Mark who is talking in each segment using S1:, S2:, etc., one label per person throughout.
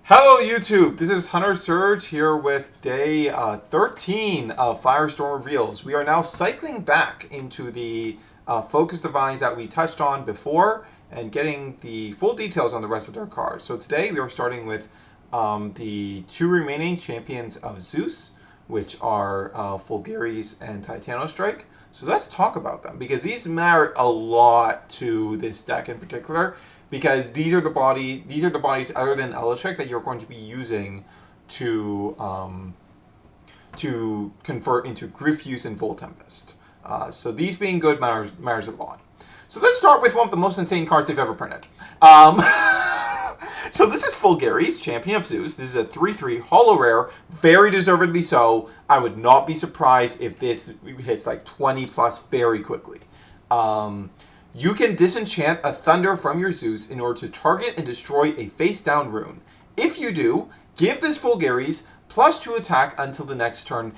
S1: Hello YouTube, this is Hunter Surge here with day 13 of Firestorm Reveals. We are now cycling back into the focus divines that we touched on before and getting the full details on the rest of their cards. So today we are starting with the two remaining Champions of Zeus, which are Fulgaris and Titanostrike. So let's talk about them because these matter a lot to this deck in particular. Because these are the bodies other than Elestrals that you're going to be using to convert into Griffuse and Voltempest. So these being good matters a lot. So let's start with one of the most insane cards they've ever printed. So this is Fulgaris, Champion of Zeus. This is a 3/3 holo rare, very deservedly so. I would not be surprised if this hits like 20 plus very quickly. You can disenchant a Thunder from your Zeus in order to target and destroy a face-down rune. If you do, give this Fulgaris +2 attack until the next turn.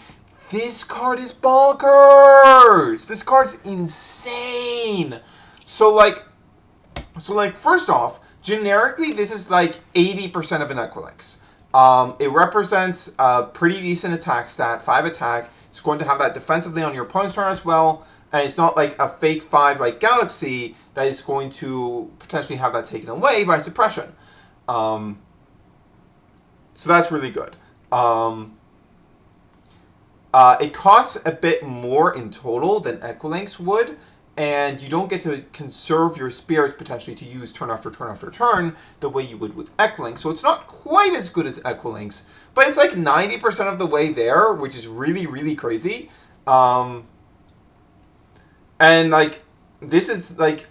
S1: This card is bonkers! This card's insane! So first off, generically, this is like 80% of an Equilix. It represents a pretty decent attack stat, 5 attack. It's going to have that defensively on your opponent's turn as well. And it's not like a fake 5 like Galaxy that is going to potentially have that taken away by suppression. So that's really good. It costs a bit more in total than Equilinx would, and you don't get to conserve your spirits potentially to use turn after turn after turn the way you would with Equilinx. So it's not quite as good as Equilinx, but it's like 90% of the way there, which is really, really crazy. And, like, this is, like,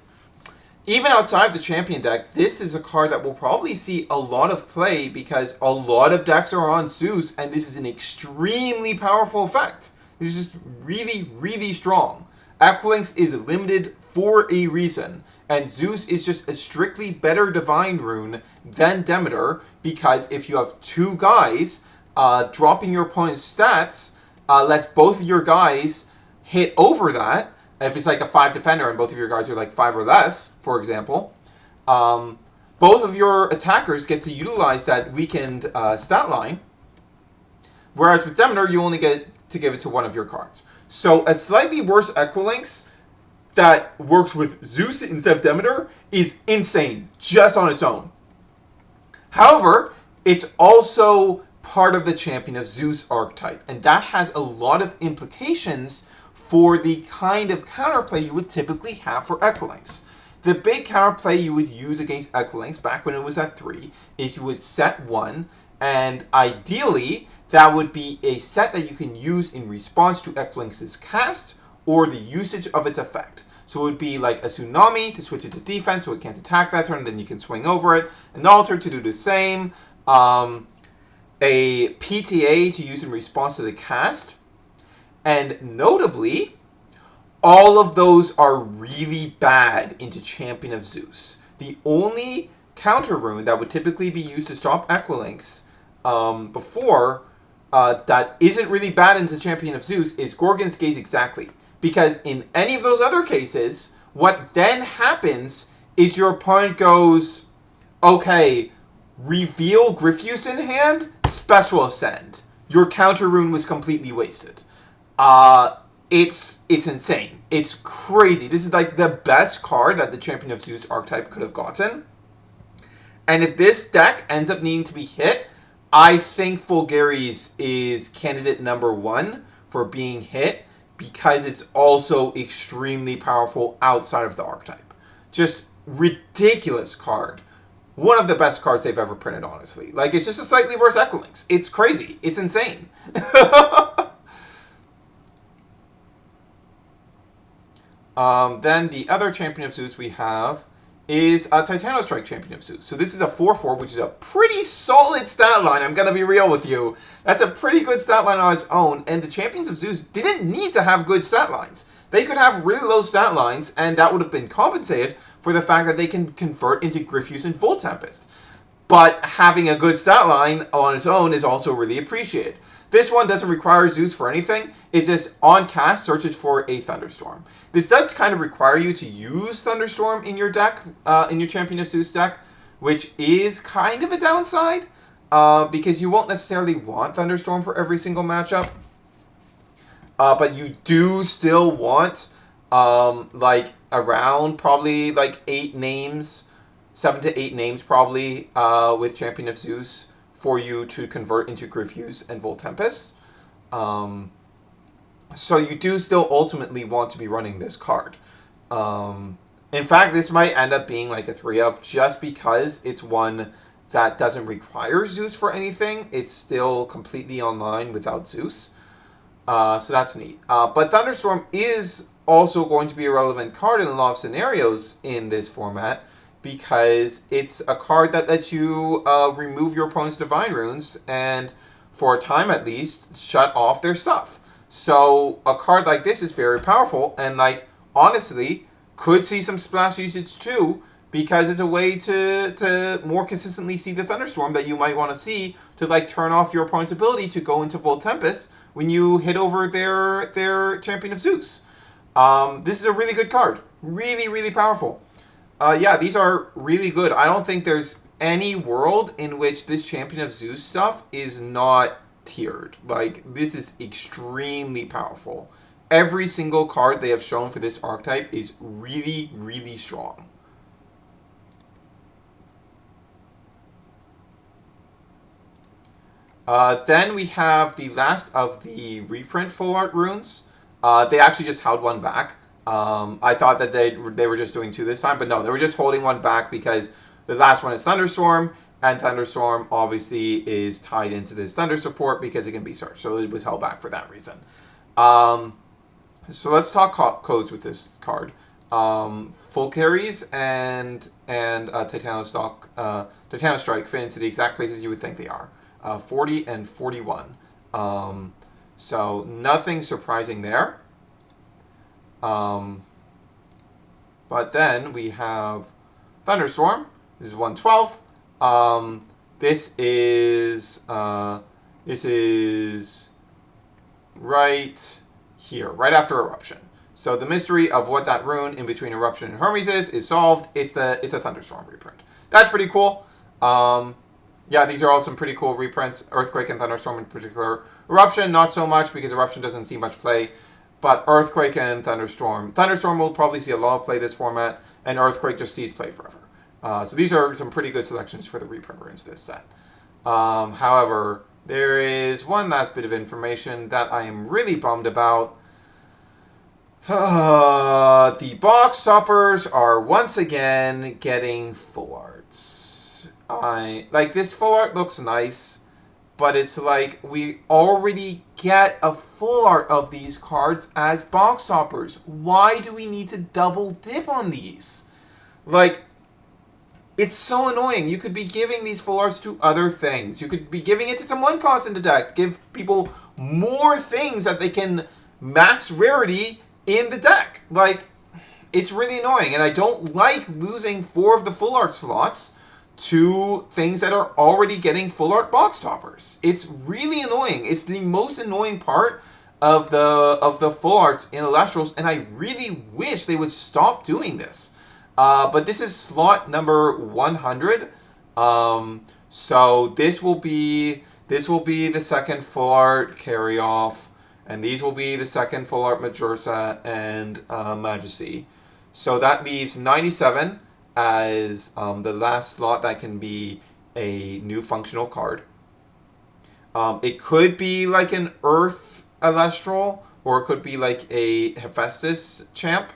S1: even outside of the champion deck, this is a card that will probably see a lot of play because a lot of decks are on Zeus, and this is an extremely powerful effect. This is just really, really strong. Equilinx is limited for a reason, and Zeus is just a strictly better divine rune than Demeter because if you have two guys, dropping your opponent's stats lets both of your guys hit over that. If it's like a 5 defender and both of your guys are like 5 or less, for example, both of your attackers get to utilize that weakened stat line. Whereas with Demeter, you only get to give it to one of your cards. So a slightly worse Equilinx that works with Zeus instead of Demeter is insane, just on its own. However, it's also part of the Champion of Zeus archetype, and that has a lot of implications for the kind of counterplay you would typically have for Equilinx. The big counterplay you would use against Equilinx back when it was at 3 is you would set 1, and ideally that would be a set that you can use in response to Equilinx's cast or the usage of its effect. So it would be like a Tsunami to switch it to defense so it can't attack that turn, and then you can swing over it. An Alter to do the same. A PTA to use in response to the cast. And notably, all of those are really bad into Champion of Zeus. The only counter rune that would typically be used to stop Equilinx before that isn't really bad into Champion of Zeus is Gorgon's Gaze exactly. Because in any of those other cases, what then happens is your opponent goes, okay, reveal Griffuse in hand, special ascend. Your counter rune was completely wasted. It's insane. It's crazy. This is like the best card that the Champion of Zeus archetype could have gotten. And if this deck ends up needing to be hit, I think Fulgaris is candidate number 1 for being hit because it's also extremely powerful outside of the archetype. Just ridiculous card. One of the best cards they've ever printed, honestly. Like, it's just a slightly worse Equilinx. It's crazy. It's insane. Then the other Champion of Zeus we have is a Titanostrike Champion of Zeus. So this is a 4/4, which is a pretty solid stat line. I'm going to be real with you. That's a pretty good stat line on its own, and the Champions of Zeus didn't need to have good stat lines. They could have really low stat lines, and that would have been compensated for the fact that they can convert into Griffuse and Voltempest. But having a good stat line on its own is also really appreciated. This one doesn't require Zeus for anything. It just, on cast, searches for a Thunderstorm. This does kind of require you to use Thunderstorm in your deck, in your Champion of Zeus deck, which is kind of a downside. because you won't necessarily want Thunderstorm for every single matchup. But you do still want like around probably like 8 names, 7 to 8 names probably with Champion of Zeus for you to convert into Griffuse and Voltempest. Um, so you do still ultimately want to be running this card. In fact, this might end up being like a 3 of just because it's one that doesn't require Zeus for anything. It's still completely online without Zeus. So that's neat. But Thunderstorm is also going to be a relevant card in a lot of scenarios in this format because it's a card that lets you remove your opponent's Divine Runes and, for a time at least, shut off their stuff. So a card like this is very powerful and, like, honestly, could see some splash usage too, because it's a way to more consistently see the Thunderstorm that you might want to see to, like, turn off your opponent's ability to go into Voltempest when you hit over their Champion of Zeus. This is a really good card. Really, really powerful. Yeah, these are really good. I don't think there's any world in which this Champion of Zeus stuff is not tiered. Like, this is extremely powerful. Every single card they have shown for this archetype is really, really strong. Then we have the last of the reprint full art runes. They actually just held one back. I thought that they were just doing 2 this time, but no, they were just holding one back because the last one is Thunderstorm, and Thunderstorm obviously is tied into this Thunder support because it can be searched, so it was held back for that reason. So let's talk codes with this card. Full carries and Titanic Strike fit into the exact places you would think they are. 40 and 41. So nothing surprising there. But then we have Thunderstorm. This is 112. This is right here, right after Eruption. So the mystery of what that rune in between Eruption and Hermes is solved. It's a Thunderstorm reprint. That's pretty cool. Yeah, these are all some pretty cool reprints. Earthquake and Thunderstorm in particular. Eruption, not so much because Eruption doesn't see much play. But Earthquake and Thunderstorm. Thunderstorm will probably see a lot of play this format, and Earthquake just sees play forever. So these are some pretty good selections for the reprint runes this set. However, there is one last bit of information that I am really bummed about. The box toppers are once again getting full arts. Like, this full art looks nice, but it's like we already get a full art of these cards as box toppers. Why do we need to double dip on these? Like, it's so annoying. You could be giving these full arts to other things. You could be giving it to some one cost in the deck. Give people more things that they can max rarity in the deck. Like, it's really annoying, and I don't like losing 4 of the full art slots to things that are already getting full art box toppers. It's really annoying. It's the most annoying part of the full arts in Elestrals, and I really wish they would stop doing this. But this is slot number 100. So this will be the second full art carry off, and these will be the second full art Majorsa and Majesty. So that leaves 97 as the last slot that can be a new functional card. It could be like an Earth Elestral, or it could be like a Hephaestus champ.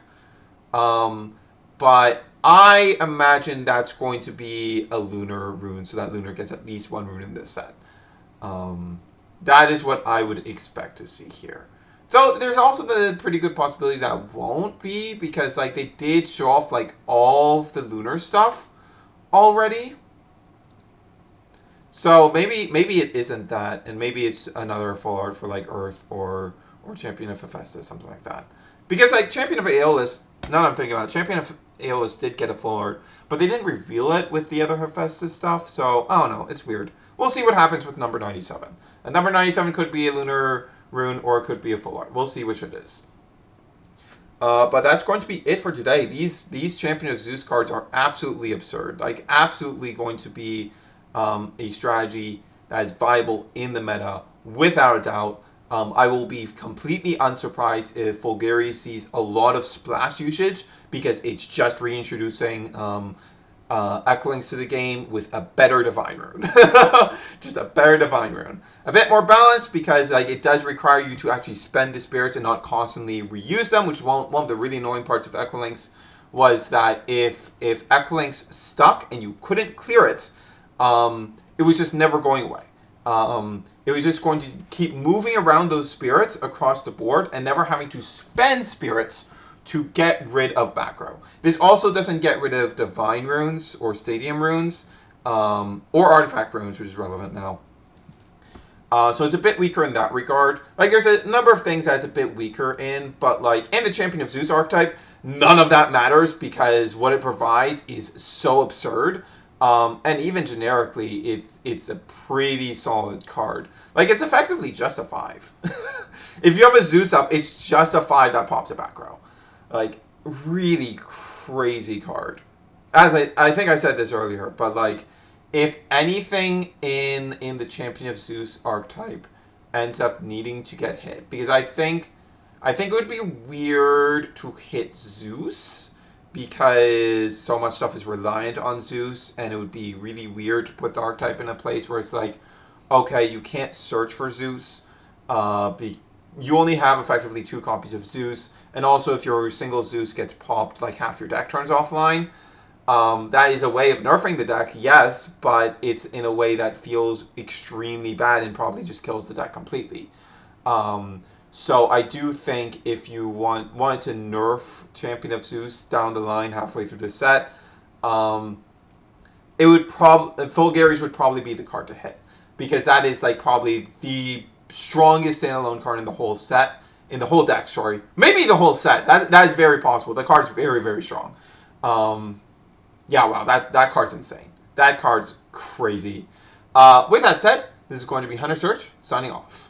S1: But I imagine that's going to be a Lunar rune, so that Lunar gets at least 1 rune in this set. That is what I would expect to see here. Though there's also the pretty good possibility that it won't be, because like they did show off like all of the Lunar stuff already. So maybe it isn't that, and maybe it's another full art for like Earth or Champion of Hephaestus, something like that. Because like Champion of Aeolus, now that I'm thinking about it, Champion of Aeolus did get a full art, but they didn't reveal it with the other Hephaestus stuff, so I don't know, it's weird. We'll see what happens with number 97. And number 97 could be a Lunar rune, or it could be a full art. We'll see which it is. But that's going to be it for today. These Champion of Zeus cards are absolutely absurd. Like, absolutely going to be a strategy that is viable in the meta without a doubt. I will be completely unsurprised if Fulgari sees a lot of splash usage because it's just reintroducing Echolinks to the game with a better Divine Rune. Just a better Divine Rune. A bit more balanced because like it does require you to actually spend the spirits and not constantly reuse them, which is one of the really annoying parts of Echolinks was that if Echolinks stuck and you couldn't clear it, it was just never going away. It was just going to keep moving around those spirits across the board and never having to spend spirits to get rid of back row. This also doesn't get rid of Divine Runes or Stadium Runes, or Artifact Runes, which is relevant now. So it's a bit weaker in that regard. Like, there's a number of things that's a bit weaker in, but like, in the Champion of Zeus archetype, none of that matters because what it provides is so absurd. And even generically, it's a pretty solid card. Like, it's effectively just a 5. If you have a Zeus up, it's just a 5 that pops a back row. Like, really crazy card. As I think I said this earlier, but like, if anything in the Champion of Zeus archetype ends up needing to get hit, because I think it would be weird to hit Zeus because so much stuff is reliant on Zeus, and it would be really weird to put the archetype in a place where it's like, okay, you can't search for Zeus, you only have effectively 2 copies of Zeus, and also if your single Zeus gets popped, like half your deck turns offline. That is a way of nerfing the deck, yes, but it's in a way that feels extremely bad and probably just kills the deck completely. So I do think if you wanted to nerf Champion of Zeus down the line halfway through the set, it would Fulgaris would probably be the card to hit, because that is like probably the strongest standalone card in the whole set, in the whole deck. Sorry, maybe the whole set. That is very possible. The card's very, very strong. Yeah, wow, that card's insane. That card's crazy. With that said, this is going to be Hunter Search signing off.